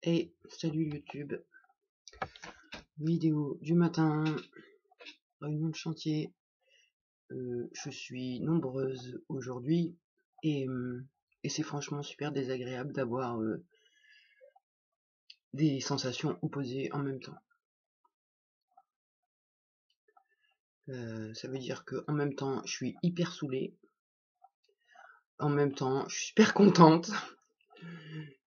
Et salut YouTube, vidéo du matin, réunion de chantier. Je suis nombreuse aujourd'hui et, c'est franchement super désagréable d'avoir des sensations opposées en même temps. Ça veut dire que en même temps je suis hyper saoulée, en même temps je suis super contente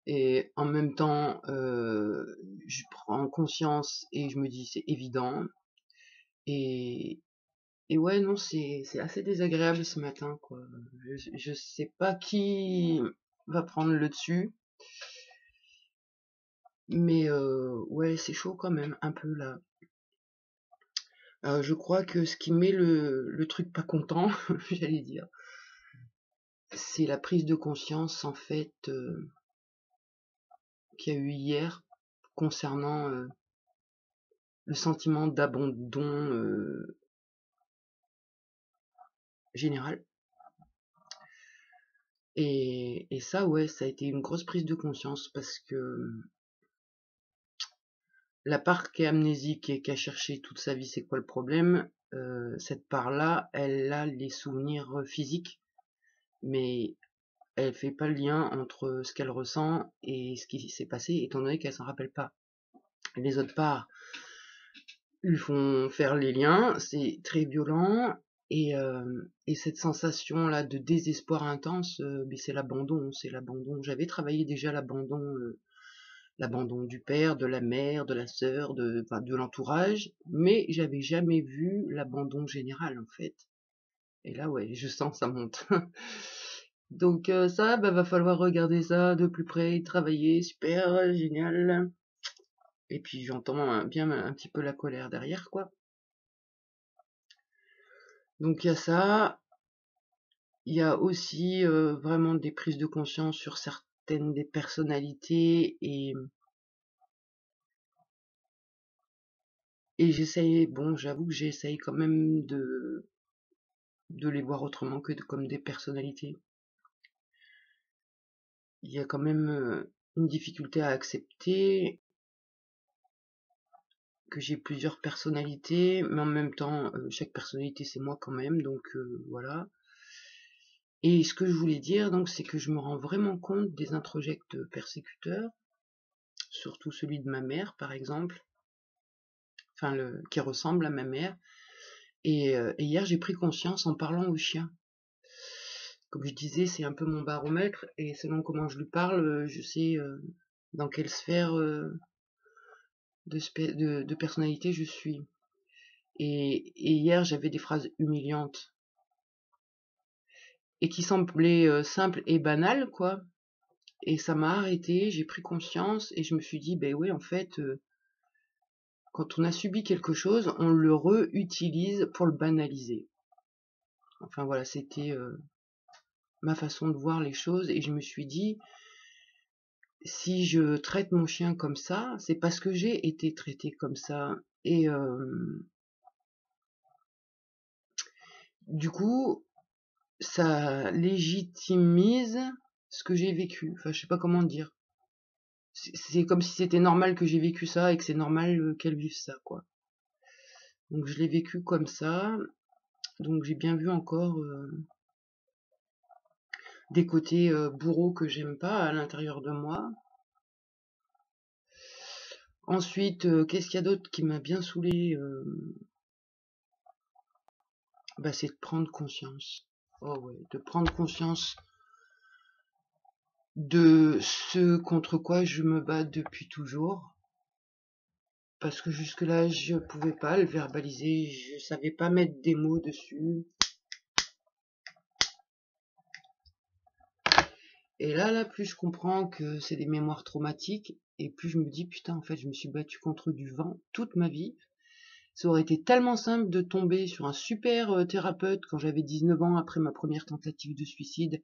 et en même temps je prends conscience et je me dis c'est évident et ouais, non, c'est assez désagréable ce matin, quoi. Je sais pas qui va prendre le dessus, mais ouais, c'est chaud quand même, un peu là. Je crois que ce qui met le truc pas content, j'allais dire, c'est la prise de conscience, en fait, qu'il y a eu hier concernant le sentiment d'abandon général. Et ça, ouais, ça a été une grosse prise de conscience parce que la part qui est amnésique et qui a cherché toute sa vie c'est quoi le problème, cette part-là, elle a les souvenirs physiques, mais elle fait pas le lien entre ce qu'elle ressent et ce qui s'est passé, étant donné qu'elle s'en rappelle pas. Les autres parts lui font faire les liens, c'est très violent, et cette sensation-là de désespoir intense, c'est l'abandon, J'avais travaillé déjà l'abandon du père, de la mère, de la sœur, de l'entourage, mais j'avais jamais vu l'abandon général en fait. Et là, ouais, je sens que ça monte. Donc ça, va falloir regarder ça de plus près, travailler, super, génial. Et puis j'entends bien un petit peu la colère derrière, quoi. Donc il y a ça. Il y a aussi vraiment des prises de conscience sur certaines des personnalités et j'essaye, bon, j'avoue que j'essaye quand même de les voir autrement que comme des personnalités. Il y a quand même une difficulté à accepter que j'ai plusieurs personnalités, mais en même temps, chaque personnalité c'est moi quand même, donc voilà. Et ce que je voulais dire, donc, c'est que je me rends vraiment compte des introjects persécuteurs, surtout celui de ma mère, par exemple, enfin, qui ressemble à ma mère. Et hier, j'ai pris conscience en parlant au chien. Comme je disais, c'est un peu mon baromètre, et selon comment je lui parle, je sais dans quelle sphère de personnalité je suis. Et hier, j'avais des phrases humiliantes et qui semblaient simples et banales, quoi. Et ça m'a arrêté, j'ai pris conscience et je me suis dit, ben oui, en fait, quand on a subi quelque chose, on le réutilise pour le banaliser. Enfin voilà, c'était ma façon de voir les choses et je me suis dit, si je traite mon chien comme ça, c'est parce que j'ai été traitée comme ça. Et du coup, ça légitimise ce que j'ai vécu. Enfin, je sais pas comment dire. C'est comme si c'était normal que j'ai vécu ça et que c'est normal qu'elle vive ça, quoi. Donc je l'ai vécu comme ça. Donc j'ai bien vu encore des côtés bourreaux que j'aime pas à l'intérieur de moi. Ensuite, qu'est-ce qu'il y a d'autre qui m'a bien saoulé, c'est de prendre conscience. Oh ouais, de prendre conscience de ce contre quoi je me bats depuis toujours. Parce que jusque-là, je pouvais pas le verbaliser, je savais pas mettre des mots dessus. Et là, plus je comprends que c'est des mémoires traumatiques, et plus je me dis, putain, en fait, je me suis battue contre du vent toute ma vie. Ça aurait été tellement simple de tomber sur un super thérapeute quand j'avais 19 ans après ma première tentative de suicide,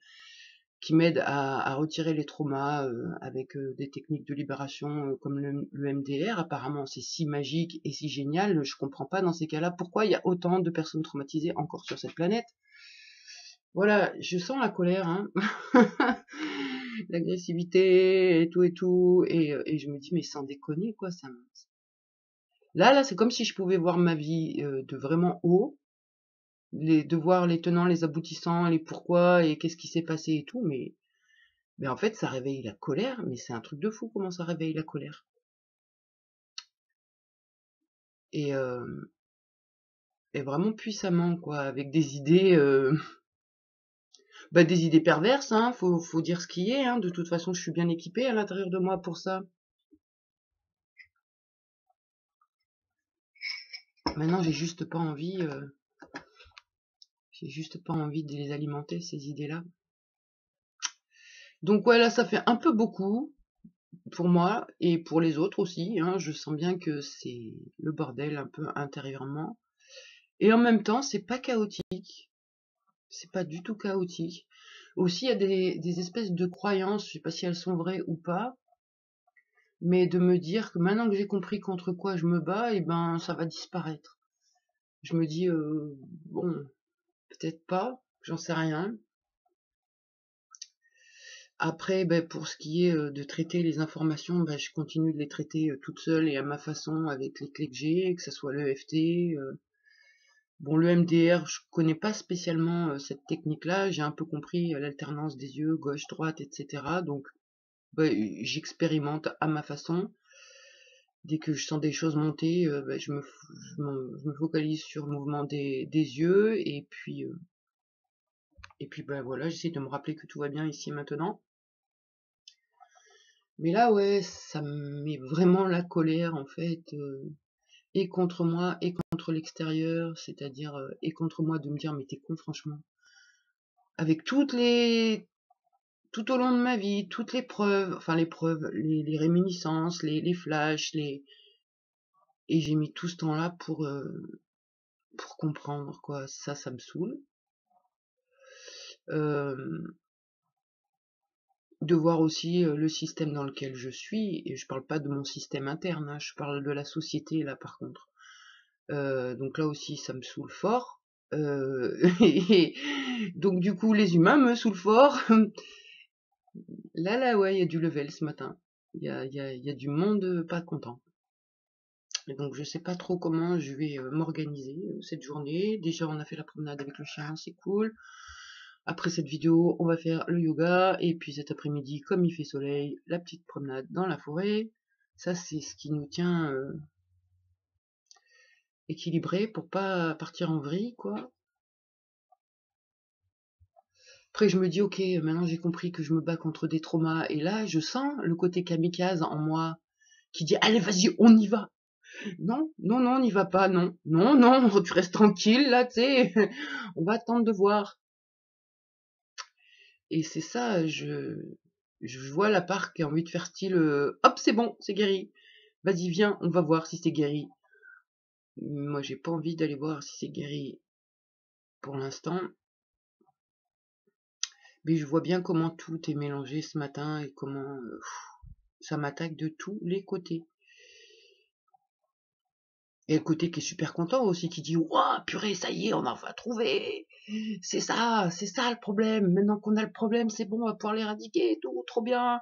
qui m'aide à retirer les traumas avec des techniques de libération comme le MDR. Apparemment, c'est si magique et si génial. Je comprends pas dans ces cas-là pourquoi il y a autant de personnes traumatisées encore sur cette planète. Voilà, je sens la colère, hein. l'agressivité et tout, et je me dis, mais sans déconner, quoi, là, c'est comme si je pouvais voir ma vie de vraiment haut, de voir les tenants, les aboutissants, les pourquoi, et qu'est-ce qui s'est passé et tout, mais en fait, ça réveille la colère, mais c'est un truc de fou comment ça réveille la colère. Et, et vraiment puissamment, quoi, avec des idées, des idées perverses, hein, faut dire ce qui est, hein, de toute façon, je suis bien équipée à l'intérieur de moi pour ça. Maintenant, j'ai juste pas envie de les alimenter, ces idées-là. Donc ouais, là, ça fait un peu beaucoup pour moi et pour les autres aussi, hein. Je sens bien que c'est le bordel un peu intérieurement. Et en même temps, c'est pas chaotique. C'est pas du tout chaotique. Aussi, il y a des espèces de croyances, je sais pas si elles sont vraies ou pas, mais de me dire que maintenant que j'ai compris contre quoi je me bats, et ben ça va disparaître. Je me dis, bon, peut-être pas, j'en sais rien. Après, pour ce qui est de traiter les informations, je continue de les traiter toute seule et à ma façon avec les clés que j'ai, que ce soit l'EFT. Bon, le MDR, je connais pas spécialement cette technique-là. J'ai un peu compris l'alternance des yeux, gauche, droite, etc. Donc, j'expérimente à ma façon. Dès que je sens des choses monter, je me focalise sur le mouvement des yeux et puis voilà, j'essaie de me rappeler que tout va bien ici et maintenant. Mais là, ouais, ça me met vraiment la colère en fait, et contre moi et contre l'extérieur, c'est-à-dire et contre moi de me dire mais t'es con franchement. Avec tout au long de ma vie, toutes les preuves, enfin les preuves, les réminiscences, les flashs, et j'ai mis tout ce temps-là pour comprendre, quoi. Ça me saoule. De voir aussi le système dans lequel je suis, et je parle pas de mon système interne, hein, je parle de la société, là, par contre. Donc là aussi, ça me saoule fort. Et donc du coup, les humains me saoulent fort. Là, ouais, il y a du level ce matin. Il y a du monde pas content. Et donc je sais pas trop comment je vais m'organiser cette journée. Déjà on a fait la promenade avec le chien, c'est cool. Après cette vidéo, on va faire le yoga. Et puis cet après-midi, comme il fait soleil, la petite promenade dans la forêt. Ça c'est ce qui nous tient équilibré pour pas partir en vrille, quoi. Après je me dis ok, maintenant j'ai compris que je me bats contre des traumas. Et là je sens le côté kamikaze en moi qui dit allez vas-y on y va. Non, non, non, on n'y va pas, non. Non, non, tu restes tranquille, là, tu sais. On va attendre de voir. Et c'est ça, je vois la part qui a envie de faire style, hop, c'est bon, c'est guéri. Vas-y, viens, on va voir si c'est guéri. Moi, j'ai pas envie d'aller voir si c'est guéri pour l'instant. Mais je vois bien comment tout est mélangé ce matin et comment ça m'attaque de tous les côtés. Et le côté qui est super content aussi, qui dit ouah, purée, ça y est, on a enfin trouvé. C'est ça le problème. Maintenant qu'on a le problème, c'est bon, on va pouvoir l'éradiquer et tout, trop bien.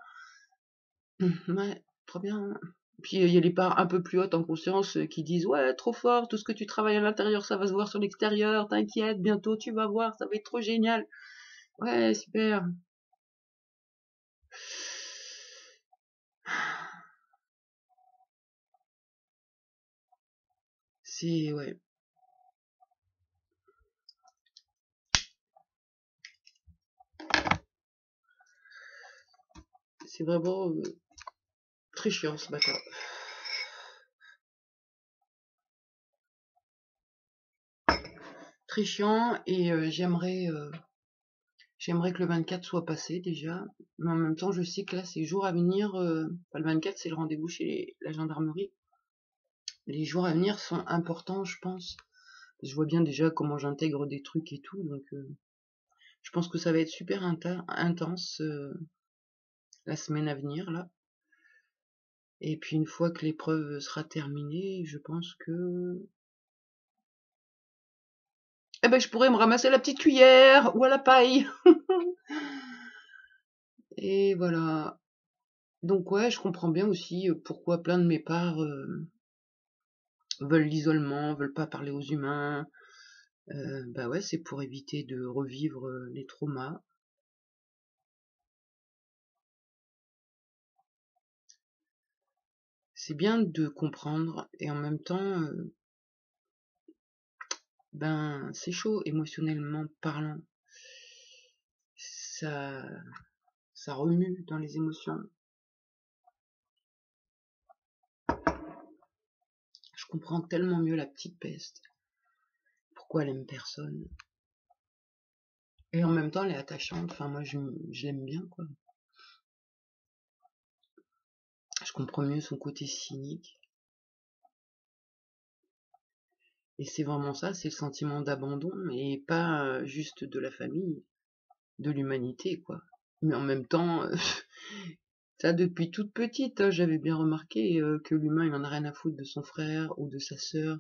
Ouais, trop bien. Puis il y a les parts un peu plus hautes en conscience qui disent ouais, trop fort, tout ce que tu travailles à l'intérieur, ça va se voir sur l'extérieur, t'inquiète, bientôt tu vas voir, ça va être trop génial. Ouais, super. C'est ouais, c'est vraiment très chiant ce matin. Très chiant et j'aimerais que le 24 soit passé déjà, mais en même temps je sais que là ces jours à venir, le 24 c'est le rendez-vous chez la gendarmerie. Les jours à venir sont importants, je pense. Je vois bien déjà comment j'intègre des trucs et tout, donc je pense que ça va être super intense la semaine à venir là. Et puis une fois que l'épreuve sera terminée, je pense que je pourrais me ramasser à la petite cuillère ou à la paille. Et voilà. Donc ouais, je comprends bien aussi pourquoi plein de mes parts veulent l'isolement, veulent pas parler aux humains. Bah ouais, c'est pour éviter de revivre les traumas. C'est bien de comprendre et en même temps, ben c'est chaud émotionnellement parlant. Ça, ça remue dans les émotions. Je comprends tellement mieux la petite peste. Pourquoi elle aime personne. Et en même temps, elle est attachante. Enfin, moi, je l'aime bien, quoi. Je comprends mieux son côté cynique. Et c'est vraiment ça, c'est le sentiment d'abandon et pas juste de la famille, de l'humanité, quoi. Mais en même temps, ça depuis toute petite, hein, j'avais bien remarqué que l'humain, il en a rien à foutre de son frère ou de sa sœur,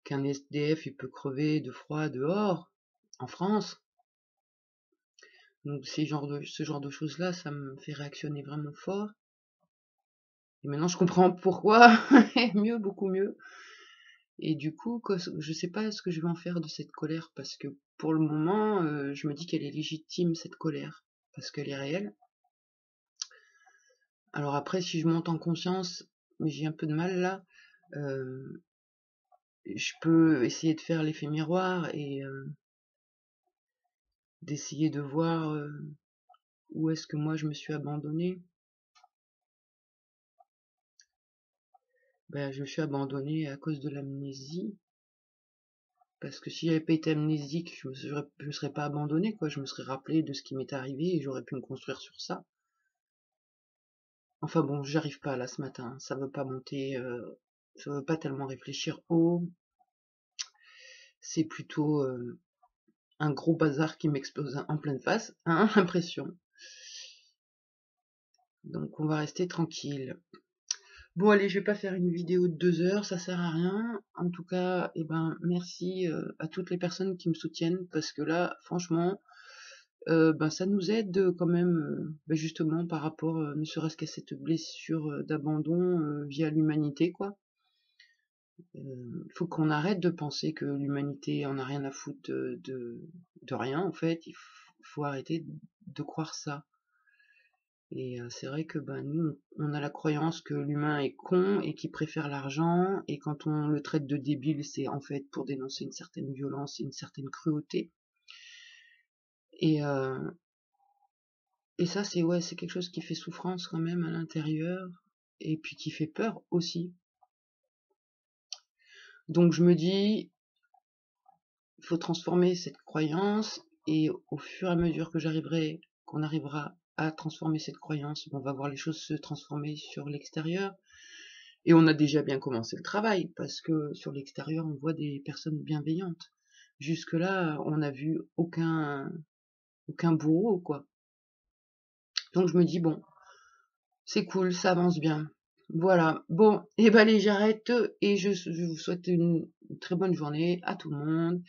qu'un SDF, il peut crever de froid dehors, en France. Donc ce genre de choses-là, ça me fait réactionner vraiment fort. Et maintenant, je comprends pourquoi, mieux, beaucoup mieux. Et du coup, je sais pas ce que je vais en faire de cette colère, parce que pour le moment, je me dis qu'elle est légitime, cette colère, parce qu'elle est réelle. Alors après, si je monte en conscience, mais j'ai un peu de mal là, je peux essayer de faire l'effet miroir et d'essayer de voir où est-ce que moi je me suis abandonnée. Ben, je me suis abandonnée à cause de l'amnésie. Parce que si j'avais pas été amnésique, je me serais pas abandonnée, quoi. Je me serais rappelé de ce qui m'était arrivé et j'aurais pu me construire sur ça. Enfin bon, j'arrive pas là ce matin. Ça veut pas monter, ça veut pas tellement réfléchir haut. C'est plutôt un gros bazar qui m'explose en pleine face, hein, l'impression. Donc on va rester tranquille. Bon allez, je vais pas faire une vidéo de 2 heures, ça sert à rien. En tout cas, eh ben merci à toutes les personnes qui me soutiennent parce que là, franchement, ben ça nous aide quand même, ben justement par rapport, ne serait-ce qu'à cette blessure d'abandon via l'humanité, quoi. Il faut qu'on arrête de penser que l'humanité en a rien à foutre de rien, en fait. Il faut arrêter de croire ça. Et c'est vrai que ben nous, on a la croyance que l'humain est con et qu'il préfère l'argent, et quand on le traite de débile, c'est en fait pour dénoncer une certaine violence et une certaine cruauté. Et, euh, et ça, c'est ouais, c'est quelque chose qui fait souffrance quand même à l'intérieur, et puis qui fait peur aussi. Donc je me dis, il faut transformer cette croyance, et au fur et à mesure que qu'on arrivera à transformer cette croyance, on va voir les choses se transformer sur l'extérieur. Et on a déjà bien commencé le travail, parce que sur l'extérieur, on voit des personnes bienveillantes. Jusque-là, on n'a vu aucun bourreau, quoi. Donc je me dis, bon, c'est cool, ça avance bien. Voilà. Bon, et ben allez, j'arrête, et je vous souhaite une très bonne journée à tout le monde.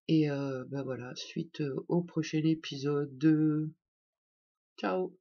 Et ben voilà, suite au prochain épisode. Ciao.